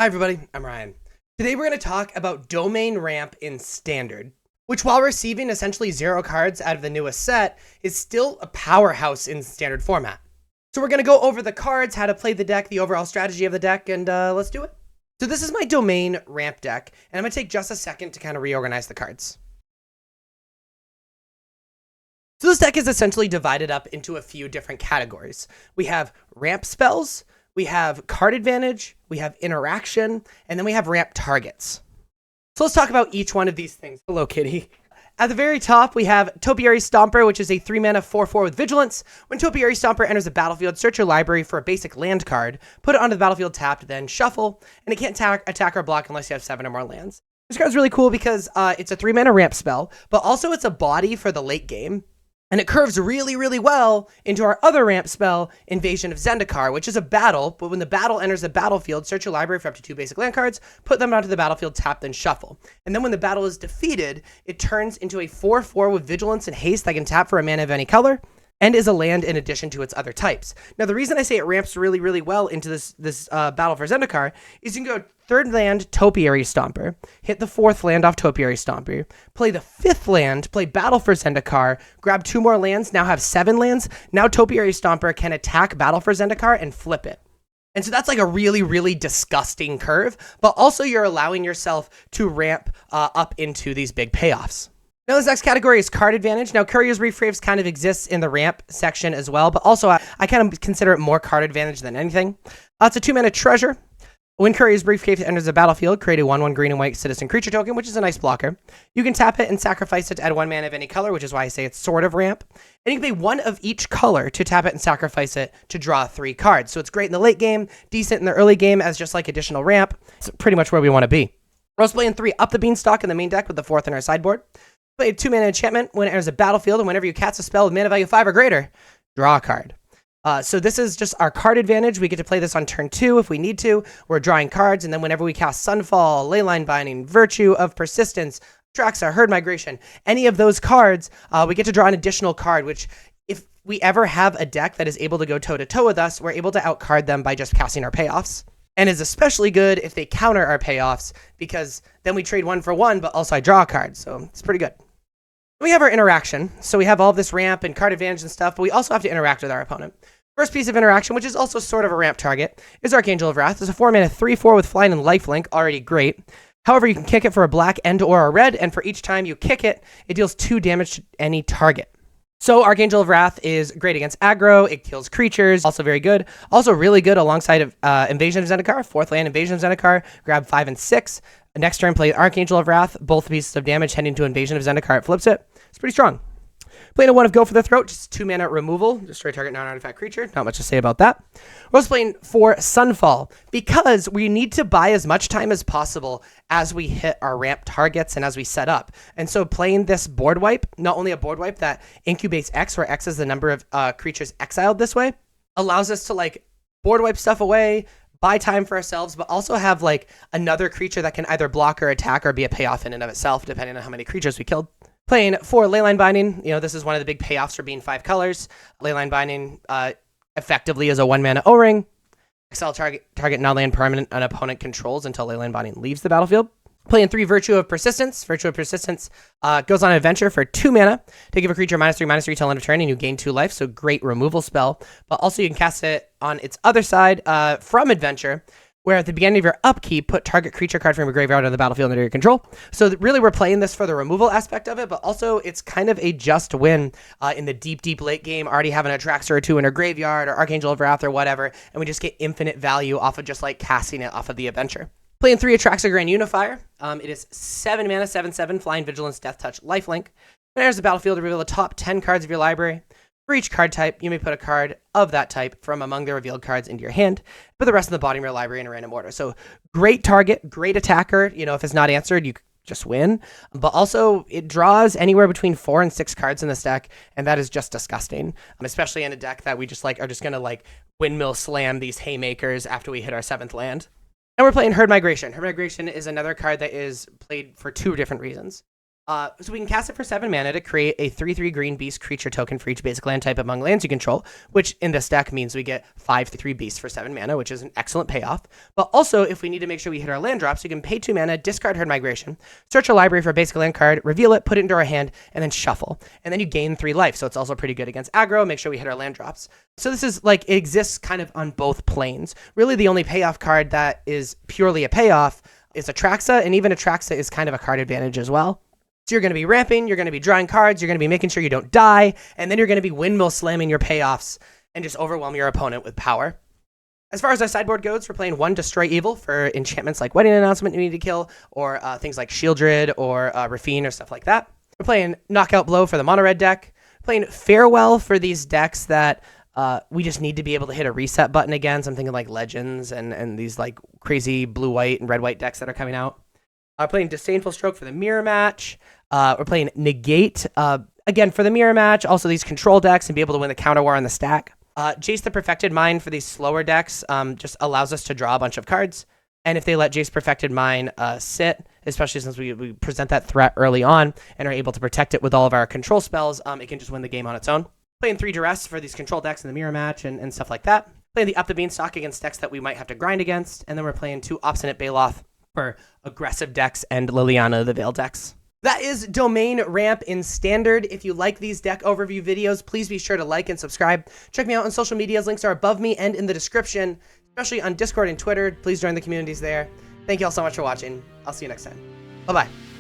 Hi everybody, I'm Ryan. Today we're going to talk about Domain Ramp in Standard, which while receiving essentially 0 cards out of the newest set, is still a powerhouse in Standard format. So we're going to go over the cards, how to play the deck, the overall strategy of the deck, and let's do it. So this is my Domain Ramp deck, and I'm going to take just a second to kind of reorganize the cards. So this deck is essentially divided up into a few different categories. We have ramp spells, we have card advantage, we have interaction, and then we have ramp targets. So let's talk about each one of these things. Hello, kitty. At the very top, we have Topiary Stomper, which is a 3-mana 4/4 with Vigilance. When Topiary Stomper enters the battlefield, search your library for a basic land card, put it onto the battlefield tapped, then shuffle, and it can't attack or block unless you have 7 or more lands. This card's really cool because it's a 3-mana ramp spell, but also it's a body for the late game. And it curves really, really well into our other ramp spell, Invasion of Zendikar, which is a battle, but when the battle enters the battlefield, search your library for up to 2 basic land cards, put them onto the battlefield, tap, then shuffle. And then when the battle is defeated, it turns into a 4/4 with Vigilance and Haste that can tap for a mana of any color, and is a land in addition to its other types. Now, the reason I say it ramps really, really well into this battle for Zendikar is you can go 3rd land, Topiary Stomper, hit the 4th land off Topiary Stomper, play the 5th land, play Battle for Zendikar, grab 2 more lands, now have 7 lands. Now Topiary Stomper can attack Battle for Zendikar and flip it. And so that's like a really, really disgusting curve, but also you're allowing yourself to ramp up into these big payoffs. Now, this next category is card advantage. Now, Courier's Rephrase kind of exists in the ramp section as well, but also I kind of consider it more card advantage than anything. It's a 2-mana treasure. When Courier's Briefcase enters the battlefield, create a 1/1 green and white citizen creature token, which is a nice blocker. You can tap it and sacrifice it to add 1 mana of any color, which is why I say it's sort of ramp. And you can pay 1 of each color to tap it and sacrifice it to draw 3 cards. So it's great in the late game, decent in the early game as just like additional ramp. It's pretty much where we want to be. We're also playing 3 Up the Beanstalk in the main deck with the 4th in our sideboard. Play a 2-mana enchantment when it enters a battlefield, and whenever you cast a spell with mana value 5 or greater, draw a card. So this is just our card advantage. We get to play this on turn 2 if we need to. We're drawing cards, and then whenever we cast Sunfall, Leyline Binding, Virtue of Persistence, Traxa, Herd Migration, any of those cards, we get to draw an additional card, which if we ever have a deck that is able to go toe-to-toe with us, we're able to outcard them by just casting our payoffs. And is especially good if they counter our payoffs, because then we trade 1 for 1, but also I draw a card, so it's pretty good. We have our interaction, so we have all this ramp and card advantage and stuff, but we also have to interact with our opponent. First piece of interaction, which is also sort of a ramp target, is Archangel of Wrath. It's a 4-mana 3/4 with flying and lifelink, already great. However, you can kick it for a black and or a red, and for each time you kick it, it deals 2 damage to any target. So Archangel of Wrath is great against aggro, it kills creatures, also very good. Also really good alongside of Invasion of Zendikar, 4th land Invasion of Zendikar, grab 5 and 6. Next turn, play Archangel of Wrath, both pieces of damage heading to Invasion of Zendikar, it flips it. It's pretty strong. Playing a 1 of Go for the Throat, just 2-mana removal, destroy target non-artifact creature, not much to say about that. We're also playing for Sunfall, because we need to buy as much time as possible as we hit our ramp targets and as we set up. And so playing this board wipe, not only a board wipe that incubates X, where X is the number of creatures exiled this way, allows us to like board wipe stuff away, buy time for ourselves, but also have like another creature that can either block or attack or be a payoff in and of itself, depending on how many creatures we killed. Playing for Leyline Binding, this is one of the big payoffs for being 5 colors. Leyline Binding effectively is a 1-mana O-ring. Exile target non-land permanent an opponent controls until Leyline Binding leaves the battlefield. Playing 3 Virtue of Persistence. Virtue of Persistence goes on an adventure for 2 mana to give a creature -3/-3 till end of turn, and you gain 2 life, so great removal spell. But also you can cast it on its other side from adventure, where at the beginning of your upkeep, put target creature card from your graveyard on the battlefield under your control. So really we're playing this for the removal aspect of it, but also it's kind of a just win in the deep, deep late game, already having a Traxxas or 2 in our graveyard or Archangel of Wrath or whatever, and we just get infinite value off of just like casting it off of the adventure. Playing 3 Atraxa Grand Unifier. It is 7 mana, 7/7, Flying, Vigilance, Death Touch, Lifelink. When it enters the battlefield, to reveal the top 10 cards of your library. For each card type, you may put a card of that type from among the revealed cards into your hand, put the rest in the bottom of your library in a random order. So great target, great attacker. If it's not answered, you just win. But also, it draws anywhere between 4 and 6 cards in this deck, and that is just disgusting. Especially in a deck that we just are just gonna windmill slam these haymakers after we hit our 7th land. And we're playing Herd Migration. Herd Migration is another card that is played for 2 different reasons. So we can cast it for 7 mana to create a 3/3 green beast creature token for each basic land type among lands you control, which in this deck means we get 5/3 beasts for 7 mana, which is an excellent payoff. But also, if we need to make sure we hit our land drops, you can pay 2 mana, discard Herd Migration, search a library for a basic land card, reveal it, put it into our hand, and then shuffle. And then you gain 3 life, so it's also pretty good against aggro, make sure we hit our land drops. So this is like, it exists kind of on both planes. Really, the only payoff card that is purely a payoff is Atraxa, and even Atraxa is kind of a card advantage as well. So you're going to be ramping, you're going to be drawing cards, you're going to be making sure you don't die, and then you're going to be windmill slamming your payoffs and just overwhelm your opponent with power. As far as our sideboard goes, we're playing 1 Destroy Evil for enchantments like Wedding Announcement you need to kill, or things like Shieldred or Rafine or stuff like that. We're playing Knockout Blow for the mono red deck. Playing Farewell for these decks that we just need to be able to hit a reset button again. So I'm thinking like Legends and these like crazy blue-white and red-white decks that are coming out. Playing Disdainful Stroke for the mirror match. We're playing Negate, again, for the mirror match. Also these control decks and be able to win the counter war on the stack. Jace the Perfected Mind for these slower decks just allows us to draw a bunch of cards. And if they let Jace Perfected Mind sit, especially since we present that threat early on and are able to protect it with all of our control spells, it can just win the game on its own. Playing 3 Duress for these control decks in the mirror match and stuff like that. Playing the Up the Beanstalk against decks that we might have to grind against. And then we're playing 2 Obstinate Baloth for aggressive decks and Liliana the Veil decks. That is Domain Ramp in Standard. If you like these deck overview videos, please be sure to like and subscribe. Check me out on social medias. Links are above me and in the description, especially on Discord and Twitter. Please join the communities there. Thank you all so much for watching. I'll see you next time. Bye-bye.